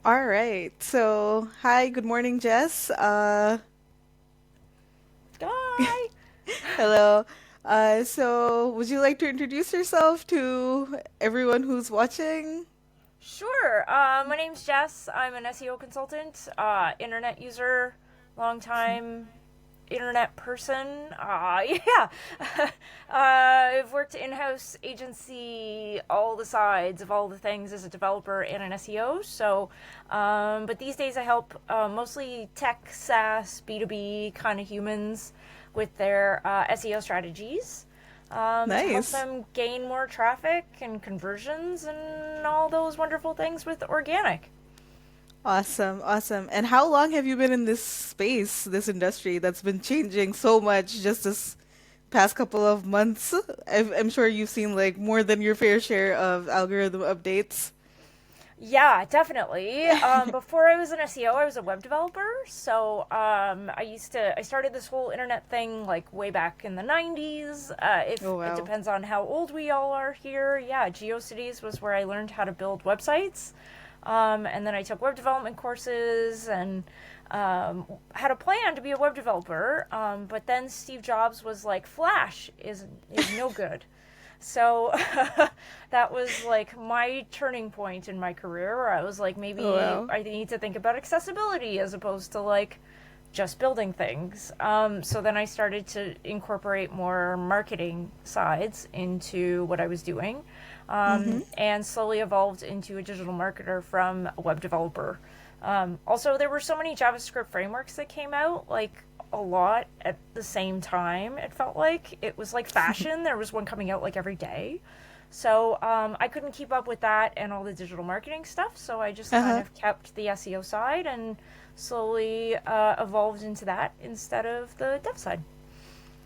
All right. So, hi, good morning, Jess. Guy. Hello. Would you like to introduce yourself to everyone who's watching? Sure. My name's Jess. I'm an SEO consultant, internet user, longtime internet person. Yeah. I've worked in-house agency, all the sides of all the things as a developer and an SEO. But these days I help mostly tech, SaaS, B2B kind of humans with their SEO strategies. To help Nice. them gain more traffic and conversions and all those wonderful things with organic. Awesome, awesome. And how long have you been in this space, this industry that's been changing so much just this past couple of months? I'm sure you've seen like more than your fair share of algorithm updates. Yeah, definitely. Before I was an SEO, I was a web developer. I started this whole internet thing like way back in the 90s. If Oh, it wow. depends on how old we all are here. Yeah, GeoCities was where I learned how to build websites. And then I took web development courses and had a plan to be a web developer. But then Steve Jobs was like, Flash is no good. So that was like my turning point in my career where I was like, Oh, maybe wow. I need to think about accessibility as opposed to like just building things. So then I started to incorporate more marketing sides into what I was doing, Mm-hmm. and slowly evolved into a digital marketer from a web developer. Also, there were so many JavaScript frameworks that came out, like a lot at the same time. It felt like it was like fashion. There was one coming out like every day. I couldn't keep up with that and all the digital marketing stuff. So I just kind Uh-huh. of kept the SEO side and slowly evolved into that instead of the dev side.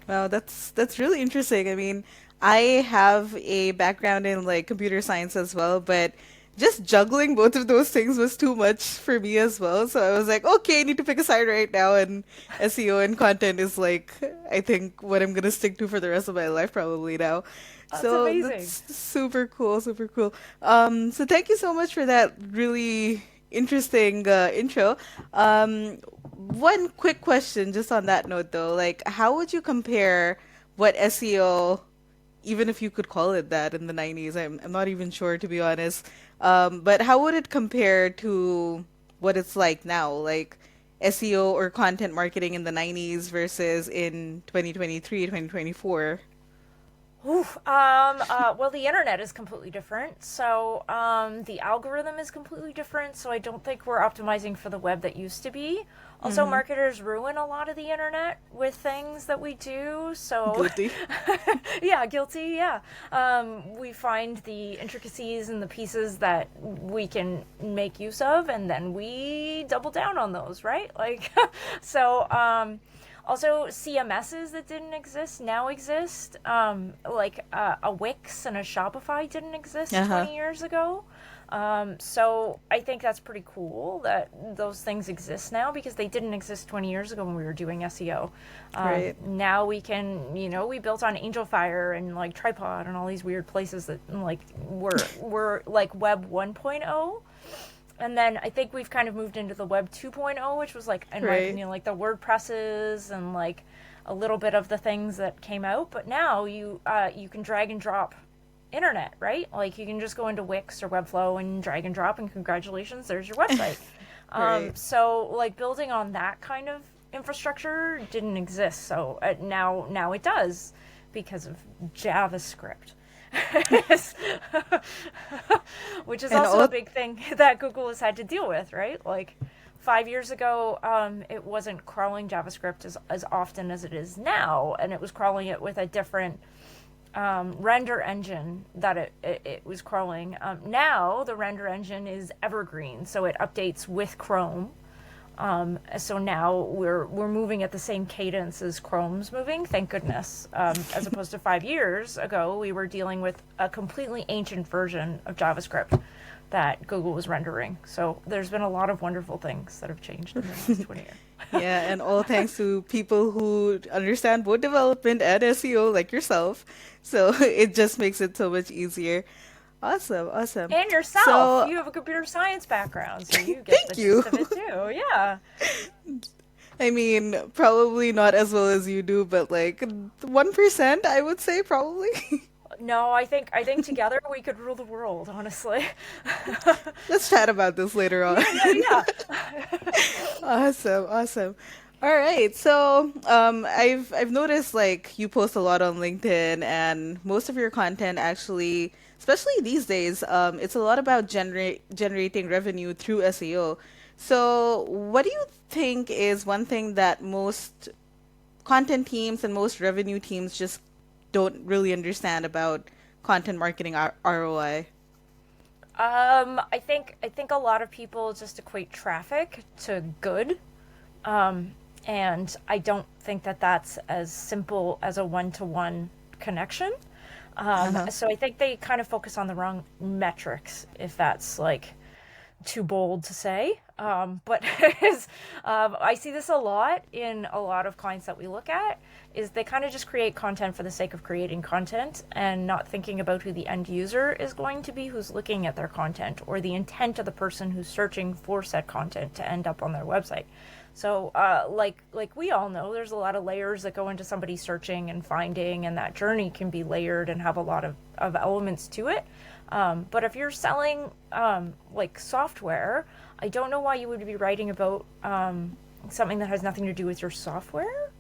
Wow, that's really interesting. I mean, I have a background in like computer science as well, but just juggling both of those things was too much for me as well. So I was like, okay, I need to pick a side right now, and SEO and content is like I think what I'm gonna stick to for the rest of my life probably now. That's So amazing. that's super cool, super cool. So thank you so much for that really interesting intro. One quick question just on that note though, like how would you compare what SEO, even if you could call it that in the 90s, I'm not even sure to be honest. But how would it compare to what it's like now, like SEO or content marketing in the 90s versus in 2023, 2024? Well, the internet is completely different. The algorithm is completely different. So, I don't think we're optimizing for the web that used to be. Also, Mm-hmm. marketers ruin a lot of the internet with things that we do. Guilty. Yeah, guilty. Yeah. We find the intricacies and the pieces that we can make use of, and then we double down on those, right? So, also, CMSs that didn't exist now exist. A Wix and a Shopify didn't exist Uh-huh. 20 years ago. So I think that's pretty cool that those things exist now because they didn't exist 20 years ago when we were doing SEO. Right. Now we can, we built on Angel Fire and like Tripod and all these weird places that like were like Web 1.0. And then I think we've kind of moved into the Web 2.0, which was like, in my Right. opinion, like the WordPresses and like a little bit of the things that came out. But now you can drag and drop internet, right? Like you can just go into Wix or Webflow and drag and drop, and congratulations, there's your website. Right. Like building on that kind of infrastructure didn't exist. Now it does because of JavaScript. Which is And also a all big thing that Google has had to deal with, right? Like 5 years ago, it wasn't crawling JavaScript as often as it is now, and it was crawling it with a different render engine that it was crawling. Now the render engine is evergreen, so it updates with Chrome. So now we're moving at the same cadence as Chrome's moving, thank goodness. As opposed to 5 years ago, we were dealing with a completely ancient version of JavaScript that Google was rendering. So there's been a lot of wonderful things that have changed in the last 20 years. Yeah, and all thanks to people who understand both development and SEO like yourself. So it just makes it so much easier. Awesome, awesome. And yourself, So, you have a computer science background, so you get the thank you. gist of it too. Yeah. I mean, probably not as well as you do, but like 1%, I would say probably. No, I think together we could rule the world, honestly. Let's chat about this later on. Yeah, yeah, yeah. Awesome, awesome. All right. So, I've noticed like you post a lot on LinkedIn, and most of your content actually, especially these days, it's a lot about generating revenue through SEO. So, what do you think is one thing that most content teams and most revenue teams just don't really understand about content marketing ROI? I think a lot of people just equate traffic to good. Um, and I don't think that that's as simple as a one-to-one connection. Uh-huh. So I think they kind of focus on the wrong metrics, if that's like too bold to say. But I see this a lot in a lot of clients that we look at, is they kind of just create content for the sake of creating content and not thinking about who the end user is going to be who's looking at their content, or the intent of the person who's searching for said content to end up on their website. So, like we all know, there's a lot of layers that go into somebody searching and finding, and that journey can be layered and have a lot of elements to it. But if you're selling like software, I don't know why you would be writing about something that has nothing to do with your software.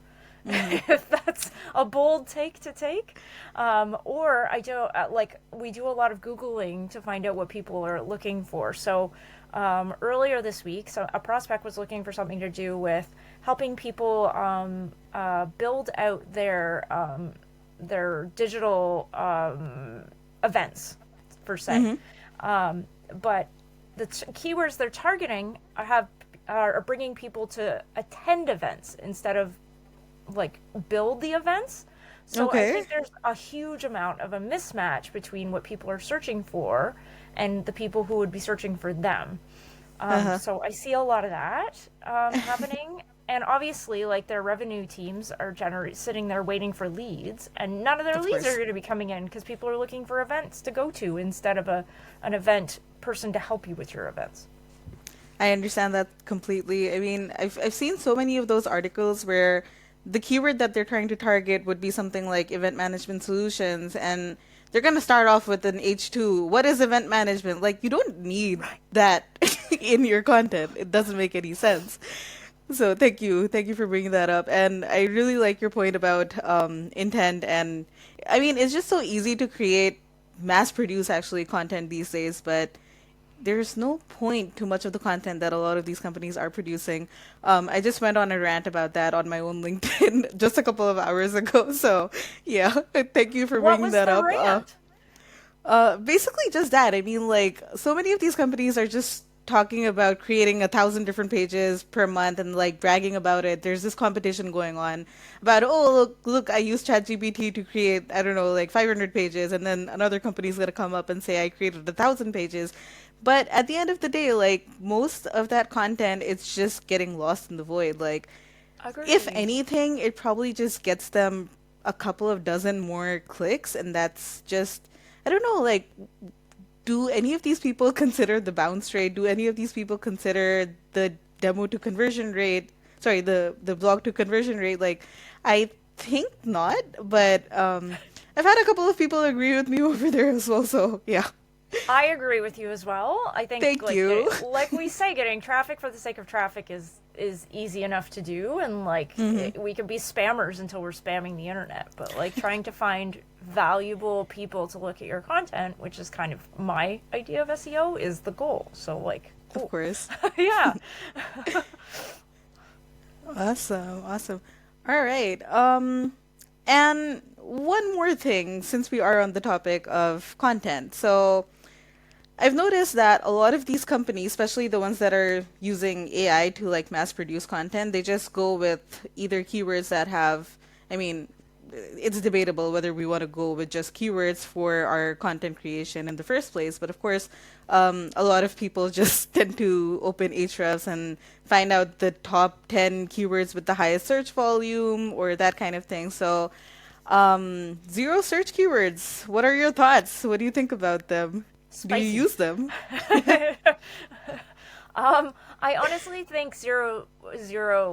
Mm-hmm. If that's a bold take to take. Or I do, like, we do a lot of Googling to find out what people are looking for. So earlier this week, so a prospect was looking for something to do with helping people build out their digital events, per se. Mm-hmm. But the keywords they're targeting are bringing people to attend events instead of like build the events. So I Okay. think there's a huge amount of a mismatch between what people are searching for and the people who would be searching for them. Uh-huh. So I see a lot of that happening. And obviously, like, their revenue teams are sitting there waiting for leads, and none of their Of leads are course. going to be coming in because people are looking for events to go to instead of an event person to help you with your events. I understand that completely. I mean, I've seen so many of those articles where the keyword that they're trying to target would be something like event management solutions, and they're gonna start off with an H2. What is event management? Like, you don't need Right. that in your content. It doesn't make any sense. So thank you for bringing that up. And I really like your point about intent. And I mean, it's just so easy to create, mass produce actually content these days, but there's no point to much of the content that a lot of these companies are producing. I just went on a rant about that on my own LinkedIn just a couple of hours ago. So yeah, thank you for What bringing was that the up. rant? Basically just that. I mean, like, so many of these companies are just talking about creating 1,000 different pages per month and like bragging about it. There's this competition going on about, oh, look, I used ChatGPT to create, I don't know, like 500 pages, and then another company's gonna come up and say I created 1,000 pages. But at the end of the day, like, most of that content, it's just getting lost in the void. Like, if Agreed. anything, it probably just gets them a couple of dozen more clicks, and that's just, I don't know, like, do any of these people consider the bounce rate? Do any of these people consider the demo to conversion rate? Sorry, the blog to conversion rate. Like, I think not, but I've had a couple of people agree with me over there as well. So yeah, I agree with you as well. I think, thank you. like we say, getting traffic for the sake of traffic is easy enough to do, and like Hmm. we can be spammers until we're spamming the internet. But like trying to find valuable people to look at your content, which is kind of my idea of SEO, is the goal. So like, Of cool. course. Yeah. Awesome, awesome. All right. And one more thing, since we are on the topic of content. So I've noticed that a lot of these companies, especially the ones that are using AI to like mass produce content, they just go with either keywords that have, I mean, it's debatable whether we want to go with just keywords for our content creation in the first place. But of course, a lot of people just tend to open Ahrefs and find out the top 10 keywords with the highest search volume or that kind of thing. So, zero search keywords. What are your thoughts? What do you think about them? Do you Spicy. use them? I honestly think zero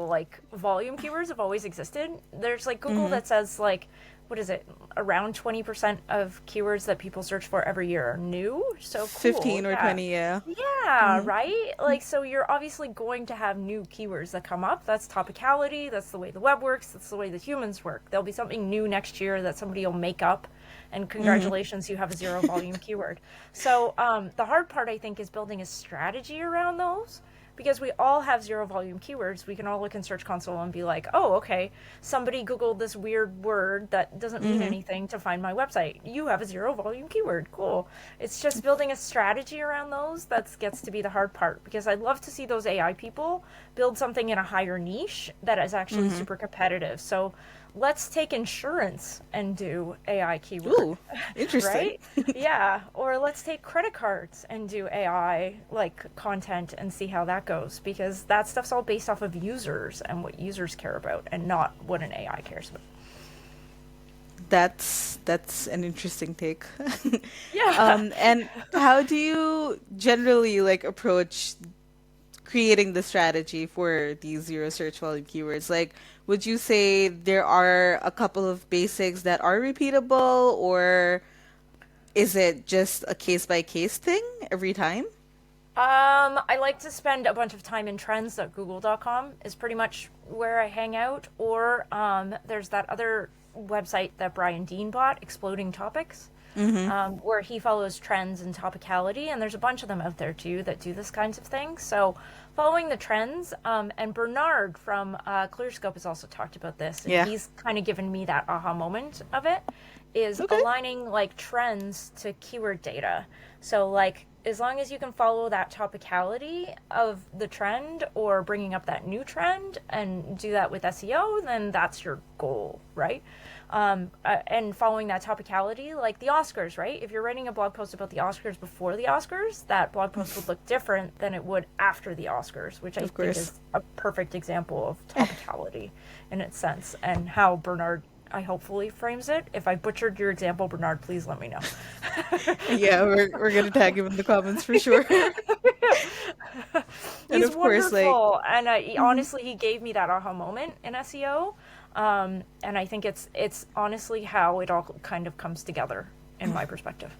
like volume keywords have always existed. There's like Google Mm-hmm. that says like what is it? Around 20% of keywords that people search for every year are new. So cool. 15 or Yeah. 20, yeah. Yeah, Mm-hmm. right? Like, so you're obviously going to have new keywords that come up. That's topicality. That's the way the web works. That's the way the humans work. There'll be something new next year that somebody will make up. And Mm-hmm. congratulations, you have a zero volume keyword. So, the hard part, I think, is building a strategy around those because we all have zero volume keywords. We can all look in Search Console and be like, oh, okay, somebody Googled this weird word that doesn't mean Mm-hmm. anything to find my website. You have a zero volume keyword. Cool. It's just building a strategy around those that gets to be the hard part because I'd love to see those AI people build something in a higher niche that is actually Mm-hmm. super competitive. So let's take insurance and do AI keyword, Ooh, interesting. right? Yeah. Or let's take credit cards and do AI like content and see how that goes because that stuff's all based off of users and what users care about and not what an AI cares about. That's an interesting take. Yeah. And how do you generally like approach creating the strategy for these zero search volume keywords? Like, would you say there are a couple of basics that are repeatable, or is it just a case by case thing every time? I like to spend a bunch of time in trends.google.com is pretty much where I hang out. Or there's that other website that Brian Dean bought, Exploding Topics, Mm-hmm. where he follows trends and topicality. And there's a bunch of them out there too that do this kinds of things. So following the trends, and Bernard from ClearScope has also talked about this, and Yeah. he's kind of given me that aha moment of it, is Okay. aligning like trends to keyword data. So like as long as you can follow that topicality of the trend or bringing up that new trend and do that with SEO, then that's your goal, right? And following that topicality, like the Oscars, right? If you're writing a blog post about the Oscars before the Oscars, that blog post would look different than it would after the Oscars, which I Of think course. is a perfect example of topicality in its sense and how Bernard, I hopefully frames it. If I butchered your example, Bernard, please let me know. Yeah, we're gonna tag him in the comments for sure. And He's of course, like, wonderful, and mhm. honestly, he gave me that aha moment in SEO, and I think it's honestly how it all kind of comes together in my perspective.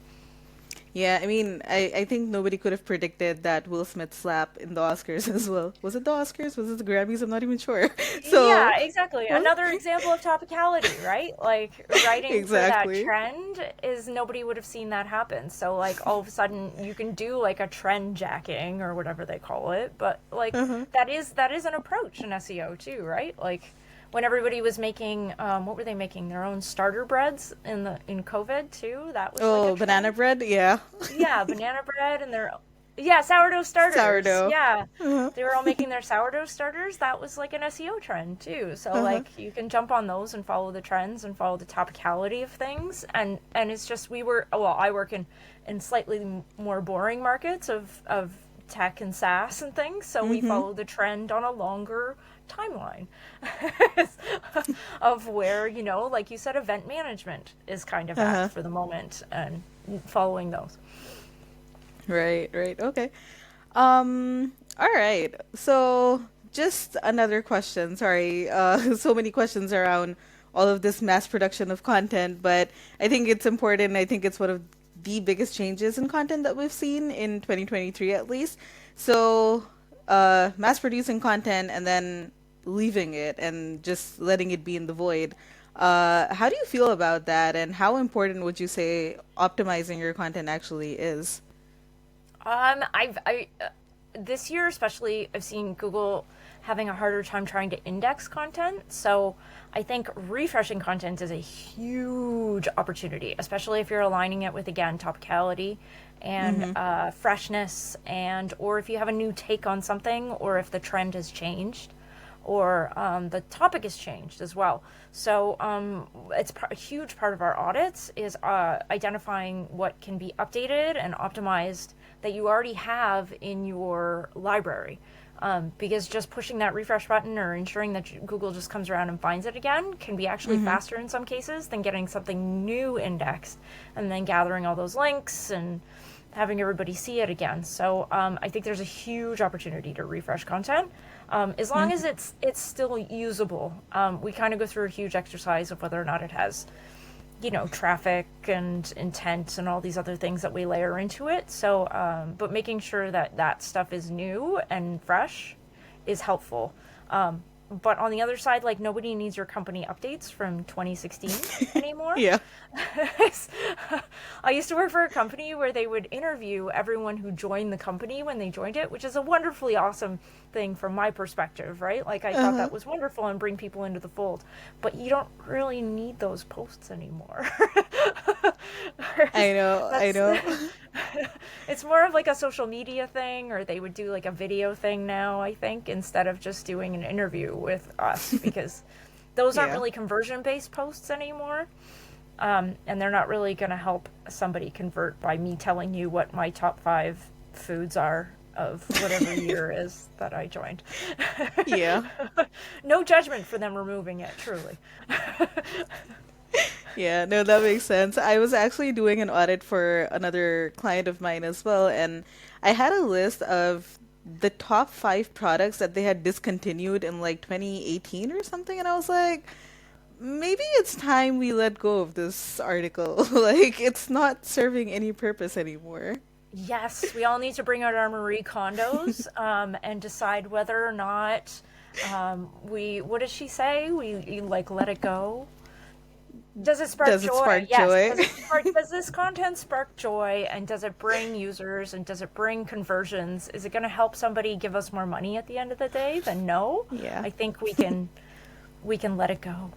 Yeah, I mean, I think nobody could have predicted that Will Smith slap in the Oscars as well. Was it the Oscars? Was it the Grammys? I'm not even sure. So, Yeah, exactly. well, Another example of topicality, right? Like writing for that exactly. trend is nobody would have seen that happen. So like all of a sudden you can do like a trend jacking or whatever they call it, but like Uh-huh. that is an approach in SEO too, right? Like when everybody was making what were they making their own starter breads in COVID too? That was like a Oh, banana trend. bread? Yeah. Yeah, banana bread and their yeah, sourdough starters. Sourdough. Yeah. Uh-huh. They were all making their sourdough starters. That was like an SEO trend too. So Uh-huh. like you can jump on those and follow the trends and follow the topicality of things and it's just we were well, I work in slightly more boring markets of tech and SaaS and things, so we Mm-hmm. follow the trend on a longer timeline of where, like you said, event management is kind of at Uh-huh. for the moment and following those. Right, right. Okay. All right. So just another question. Sorry. So many questions around all of this mass production of content, but I think it's important. I think it's one of the biggest changes in content that we've seen in 2023 at least. So, mass producing content and then leaving it and just letting it be in the void. How do you feel about that, and how important would you say optimizing your content actually is? This year especially, I've seen Google having a harder time trying to index content. So I think refreshing content is a huge opportunity, especially if you're aligning it with again topicality and Mm-hmm. freshness, and or if you have a new take on something, or if the trend has changed or the topic has changed as well. So a huge part of our audits is identifying what can be updated and optimized that you already have in your library. Because just pushing that refresh button or ensuring that Google just comes around and finds it again can be actually Mm-hmm. faster in some cases than getting something new indexed and then gathering all those links and having everybody see it again. So I think there's a huge opportunity to refresh content, as long as it's still usable. We kind of go through a huge exercise of whether or not it has, traffic and intent and all these other things that we layer into it. So, but making sure that that stuff is new and fresh is helpful. But on the other side, like, nobody needs your company updates from 2016 anymore. Yeah. I used to work for a company where they would interview everyone who joined the company when they joined it, which is a wonderfully awesome thing from my perspective, right? Like, I thought Uh-huh. that was wonderful and bring people into the fold. But you don't really need those posts anymore. I know, I That's know. it's more of like a social media thing, or they would do like a video thing now, I think, instead of just doing an interview with us, because those aren't Yeah. really conversion based posts anymore. And they're not really going to help somebody convert by me telling you what my top 5 foods are of whatever year is that I joined. Yeah. No judgment for them removing it, truly. Yeah, no, that makes sense. I was actually doing an audit for another client of mine as well, and I had a list of the top 5 products that they had discontinued in like 2018 or something, and I was like, maybe it's time we let go of this article. Like, it's not serving any purpose anymore. Yes, we all need to bring out our Marie Kondos, and decide whether or not, what does she say? We like let it go. Does it spark Does it joy? spark Yes. joy? Does this content spark joy, and does it bring users, and does it bring conversions? Is it going to help somebody give us more money at the end of the day? Then no. Yeah. I think we can let it go,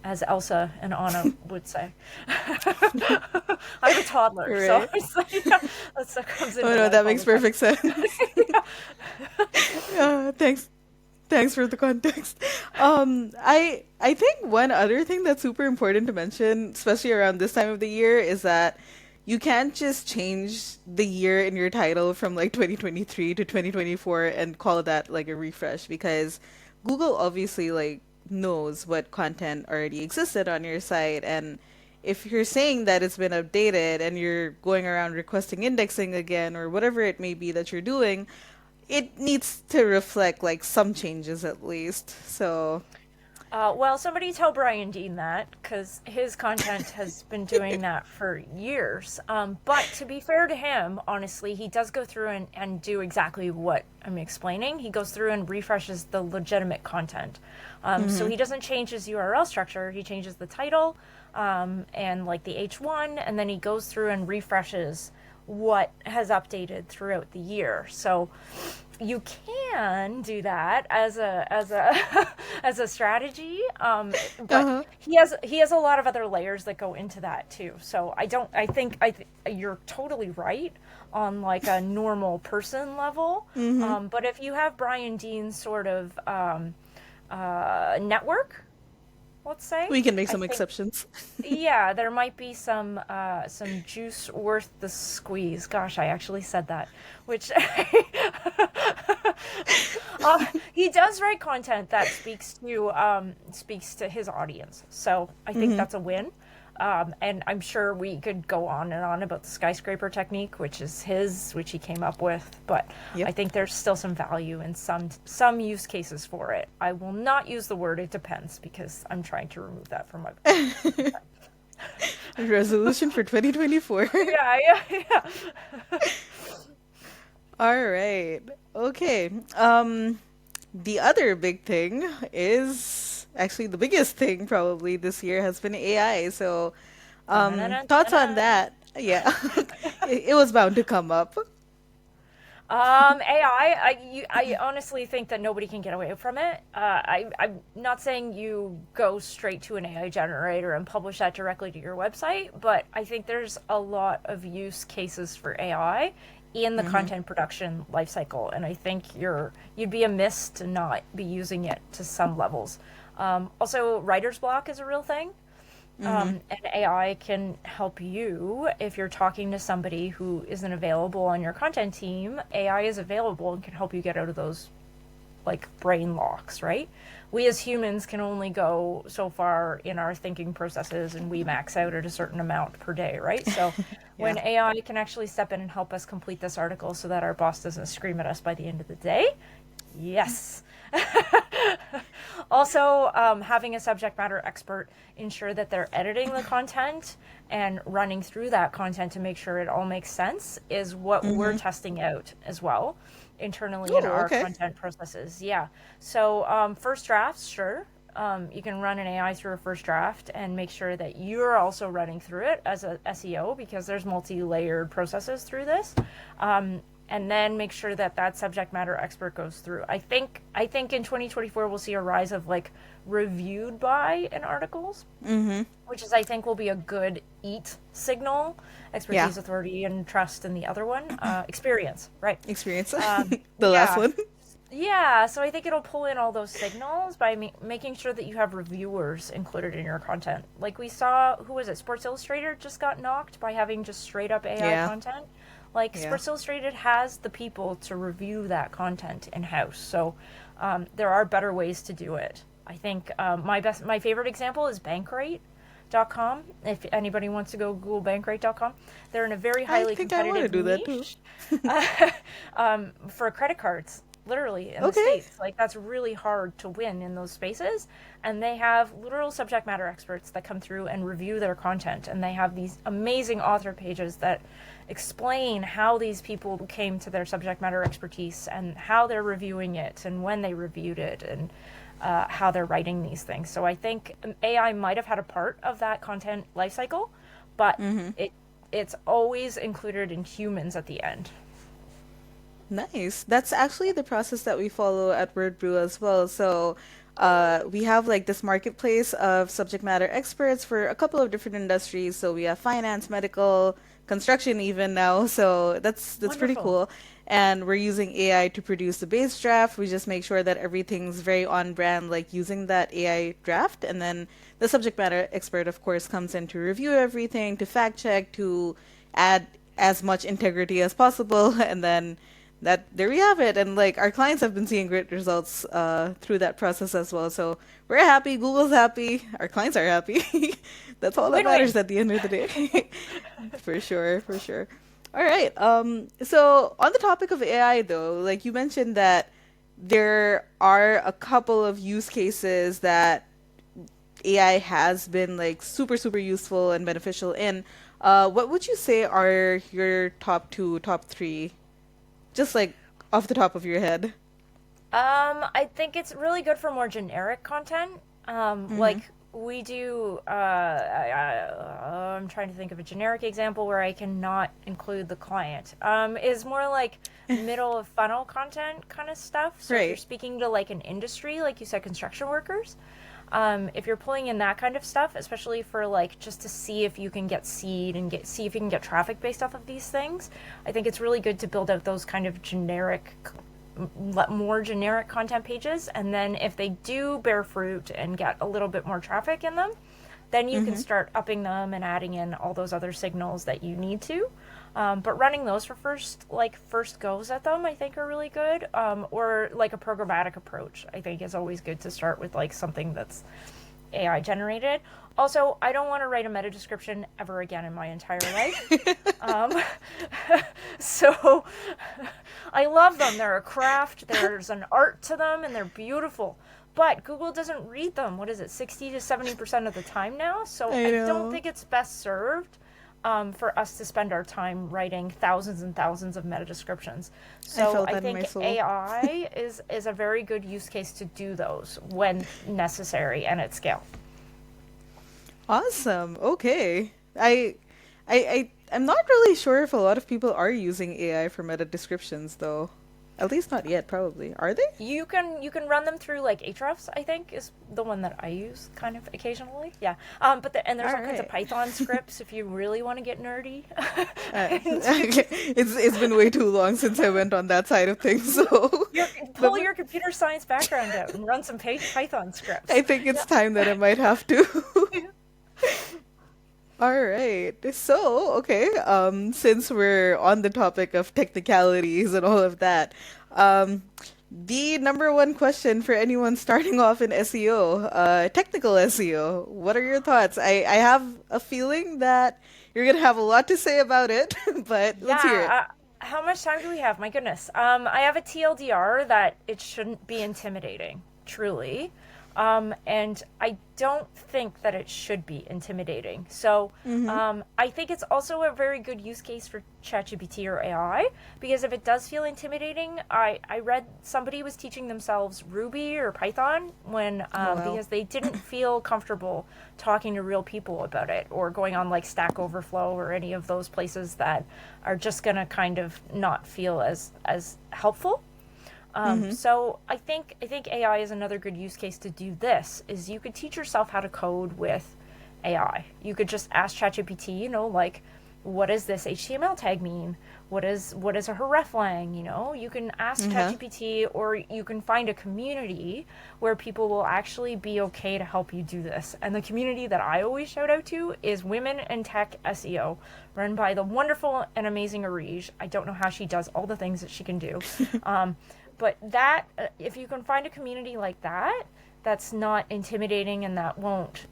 as Elsa and Anna would say. I'm a toddler, so Right. it's like, that stuff comes Oh into no, life that all makes the time. perfect sense. Thanks. Thanks for the context. I think one other thing that's super important to mention, especially around this time of the year, is that you can't just change the year in your title from like 2023 to 2024 and call that like a refresh, because Google obviously like knows what content already existed on your site, and if you're saying that it's been updated and you're going around requesting indexing again or whatever it may be that you're doing, it needs to reflect like some changes at least. So, Well, somebody tell Brian Dean that, because his content has been doing that for years. But to be fair to him, honestly, he does go through and do exactly what I'm explaining. He goes through and refreshes the legitimate content. So he doesn't change his URL structure, he changes the title, and like the H1, and then he goes through and refreshes what has updated throughout the year. So you can do that as a as a strategy, but uh-huh. he has a lot of other layers that go into that too. So you're totally right on like a normal person level, but if you have Brian Dean's sort of network, let's say, We can make I some think, exceptions. yeah, there might be some juice worth the squeeze. Gosh, I actually said that. Which he does write content that speaks to his audience. So I think Hmm. that's a win. And I'm sure we could go on and on about the skyscraper technique, which he came up with. But I Yep. think there's still some value in some use cases for it. I will not use the word "it depends" because I'm trying to remove that from my vocabulary. Resolution for 2024. Yeah, yeah, yeah. All right. Okay. The other big thing is actually the biggest thing probably this year has been AI. So, thoughts on Dun-dun-dun-dun. that? Yeah. It was bound to come up. AI, I honestly think that nobody can get away from it. I'm not saying you go straight to an AI generator and publish that directly to your website, but I think there's a lot of use cases for AI in the Hmm. content production lifecycle, and I think you'd be amiss to not be using it to some levels. Also, writer's block is a real thing. Hmm. And AI can help you if you're talking to somebody who isn't available on your content team. AI is available and can help you get out of those like brain locks, right? We as humans can only go so far in our thinking processes, and we max out at a certain amount per day, right? So Yeah. when AI can actually step in and help us complete this article so that our boss doesn't scream at us by the end of the day, yes. Also, having a subject matter expert ensure that they're editing the content and running through that content to make sure it all makes sense is what we're Mm-hmm. testing out as well internally in Oh, our okay. content processes. Yeah. So, first drafts, sure. You can run an AI through a first draft and make sure that you're also running through it as a SEO, because there's multi-layered processes through this. And then make sure that that subject matter expert goes through. I think in 2024 we'll see a rise of like reviewed by in articles, Mm-hmm. which is I think will be a good EAT signal, Yeah. expertise, authority, and trust in the other one, experience, right? Experience. The last Yeah, one. yeah. So I think it'll pull in all those signals by making sure that you have reviewers included in your content. Like we saw, who was it? Sports Illustrated just got knocked by having just straight up AI Yeah. content. Like Yeah. Sports Illustrated has the people to review that content in house. So there are better ways to do it. I think my favorite example is Bankrate.com. If anybody wants to go Google Bankrate.com, they're in a very I highly think I want to competitive do that too. niche for credit cards, literally in the Okay. States. Like, that's really hard to win in those spaces. And they have literal subject matter experts that come through and review their content. And they have these amazing author pages that explain how these people came to their subject matter expertise and how they're reviewing it and when they reviewed it and how they're writing these things. So I think AI might have had a part of that content lifecycle, but Mm-hmm. it's always included in humans at the end. Nice. That's actually the process that we follow at Wordbrew as well. So, we have like this marketplace of subject matter experts for a couple of different industries. So we have finance, medical, construction even now. So that's pretty Wonderful. cool. And we're using AI to produce the base draft. We just make sure that everything's very on brand, like using that AI draft. And then the subject matter expert, of course, comes in to review everything, to fact check, to add as much integrity as possible, and then that there we have it. And like our clients have been seeing great results through that process as well. So we're happy, Google's happy, our clients are happy. That's all that Win win. matters at the end of the day. For sure, for sure. All right. So on the topic of AI though, like you mentioned that there are a couple of use cases that AI has been like super, super useful and beneficial in. What would you say are your top two, top three, just like off the top of your head? I think it's really good for more generic content. Mm-hmm. Like we do. I'm trying to think of a generic example where I cannot include the client. Is more like middle of funnel content kind of stuff. So if you're Right. speaking to like an industry, like you said, construction workers, if you're pulling in that kind of stuff, especially for like just to see if you can get seed and see if you can get traffic based off of these things, I think it's really good to build out those kind of more generic content pages. And then if they do bear fruit and get a little bit more traffic in them, then you can Mm-hmm. start upping them and adding in all those other signals that you need to. But running those for first goes at them, I think are really good. Or like a programmatic approach, I think is always good to start with like something that's AI generated. Also, I don't want to write a meta description ever again in my entire life. Um, so I love them. They're a craft. There's an art to them, and they're beautiful. But Google doesn't read them. What is it, 60 to 70% of the time now? So I I don't know. think it's best served for us to spend our time writing thousands and thousands of meta descriptions. I So felt I that in my think soul. AI is a very good use case to do those when necessary and at scale. Awesome. Okay. I'm not really sure if a lot of people are using AI for meta descriptions though. At least not yet, probably. Are they? You can run them through like Ahrefs, I think is the one that I use kind of occasionally. Yeah. And there's All all kinds of right. Python scripts if you really want to get nerdy. It's been way too long since I went on that side of things, so Your, but pull your computer science background out and run some Python scripts. I think it's time that I might have to. All right. So, okay, since we're on the topic of technicalities and all of that, um, The number one question for anyone starting off in SEO, technical SEO. What are your thoughts? I have a feeling that you're gonna have a lot to say about it, but let's hear it. Yeah. How much time do we have? My goodness. I have a TLDR that it shouldn't be intimidating, truly. And I don't think that it should be intimidating. So Mm-hmm. I think it's also a very good use case for ChatGPT or AI because if it does feel intimidating, I read somebody was teaching themselves Ruby or Python when Oh wow. because they didn't feel comfortable talking to real people about it or going on like Stack Overflow or any of those places that are just gonna kind of not feel as helpful. Mm-hmm. So I think AI is another good use case to do this. Is you could teach yourself how to code with AI. You could just ask ChatGPT, like, what does this HTML tag mean? What is a hreflang? You can ask Uh-huh. ChatGPT, or you can find a community where people will actually be okay to help you do this. And the community that I always shout out to is Women in Tech SEO, run by the wonderful and amazing Arij. I don't know how she does all the things that she can do. Um, but that if you can find a community like that that's not intimidating and that won't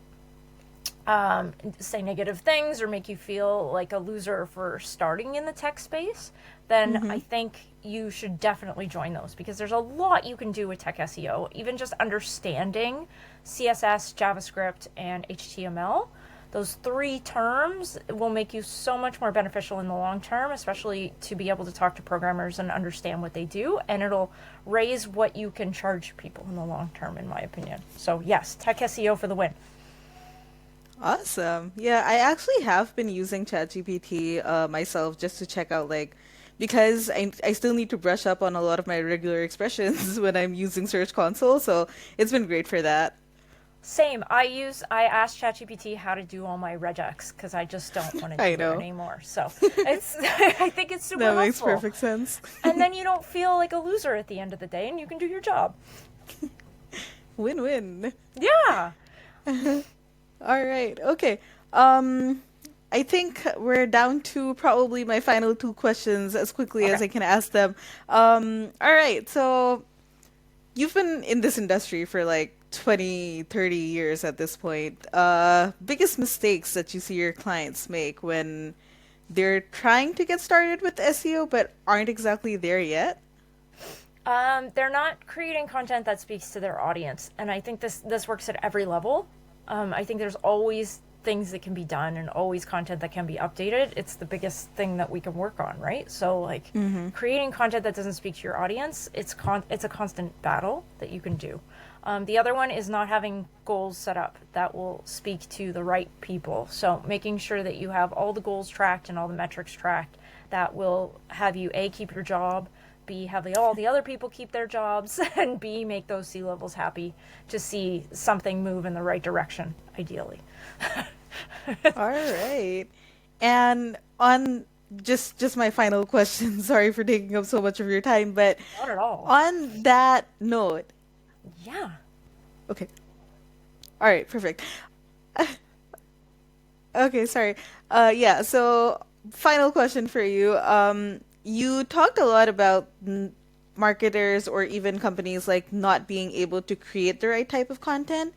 say negative things or make you feel like a loser for starting in the tech space, then Mm-hmm. I think you should definitely join those because there's a lot you can do with tech SEO. Even just understanding CSS, JavaScript, and HTML, those three terms will make you so much more beneficial in the long term, especially to be able to talk to programmers and understand what they do. And it'll raise what you can charge people in the long term, in my opinion. So, yes, tech SEO for the win. Awesome. Yeah, I actually have been using ChatGPT myself just to check out because I still need to brush up on a lot of my regular expressions when I'm using Search Console, so it's been great for that. Same. I asked ChatGPT how to do all my regex because I just don't want to I do it know. anymore. So it's I think it's super That makes helpful. perfect sense. And then you don't feel like a loser at the end of the day and you can do your job. Win-win. Yeah. All right. Okay. Um, I think we're down to probably my final two questions as quickly Okay. as I can ask them. All right. So you've been in this industry for like 20, 30 years at this point. Biggest mistakes that you see your clients make when they're trying to get started with SEO but aren't exactly there yet? They're not creating content that speaks to their audience, and I think this works at every level. I think there's always things that can be done and always content that can be updated. It's the biggest thing that we can work on, right? So like Mm-hmm. creating content that doesn't speak to your audience, it's a constant battle that you can do. The other one is not having goals set up that will speak to the right people. So making sure that you have all the goals tracked and all the metrics tracked that will have you A, keep your job, B, have all the other people keep their jobs, and B, make those C levels happy to see something move in the right direction, ideally. All right. And on just my final question, sorry for taking up so much of your time, but Not at all. on that note, Yeah. okay. All right, perfect. Okay, sorry. Yeah, so final question for you. You talked a lot about marketers or even companies like not being able to create the right type of content.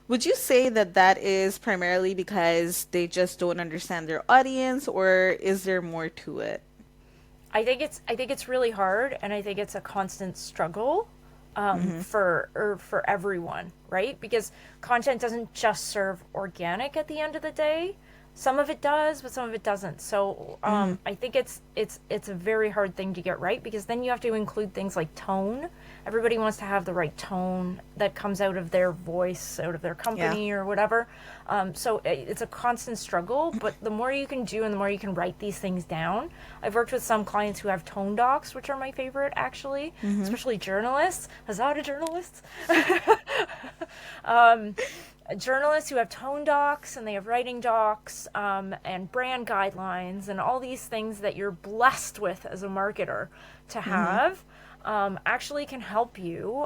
Would you say that that is primarily because they just don't understand their audience, or is there more to it? I think it's really hard, and I think it's a constant struggle Mm-hmm. for everyone, right? Because content doesn't just serve organic at the end of the day. Some of it does, but some of it doesn't. So Mm-hmm. I think it's a very hard thing to get right because then you have to include things like tone. Everybody wants to have the right tone that comes out of their voice, out of their Yeah. company or whatever. So it's a constant struggle, but the more you can do and the more you can write these things down. I've worked with some clients who have tone docs, which are my favorite actually, Mm-hmm. especially journalists. Huzzah to journalists! um, Journalists who have tone docs and they have writing docs and brand guidelines and all these things that you're blessed with as a marketer to Mm-hmm. have actually can help you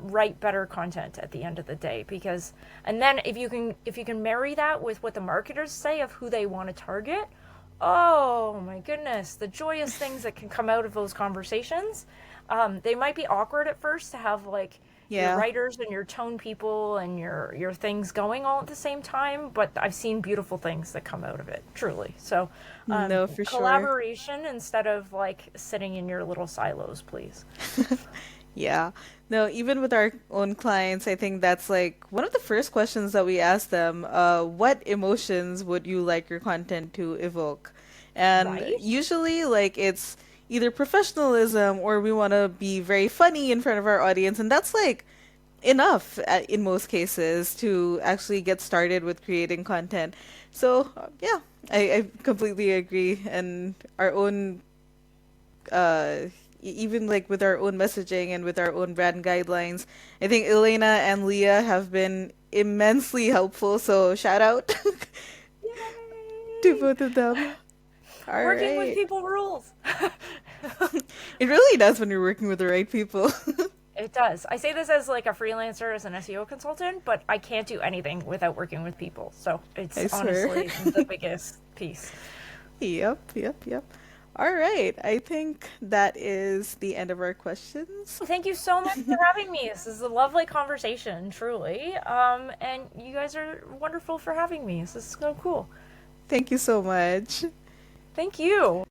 write better content at the end of the day because and then if you can marry that with what the marketers say of who they want to target, oh my goodness, the joyous things that can come out of those conversations. They might be awkward at first to have like your Yeah. writers and your tone people and your things going all at the same time, but I've seen beautiful things that come out of it, truly. So, No, for sure. collaboration instead of like sitting in your little silos, please. Yeah. No, even with our own clients, I think that's like one of the first questions that we ask them, what emotions would you like your content to evoke? And Right? usually like it's either professionalism or we want to be very funny in front of our audience, and that's like enough in most cases to actually get started with creating content. So, yeah, I completely agree. And our own even like with our own messaging and with our own brand guidelines, I think Elena and Leah have been immensely helpful. So shout out to Yay! both of them. All Working with right. people rules. It really does when you're working with the right people. It does. I say this as like a freelancer, as an SEO consultant, but I can't do anything without working with people. So it's I swear. honestly the biggest piece. Yep, yep, yep. All right. I think that is the end of our questions. Thank you so much for having me. This is a lovely conversation, truly. And you guys are wonderful for having me. This is so cool. Thank you so much. Thank you.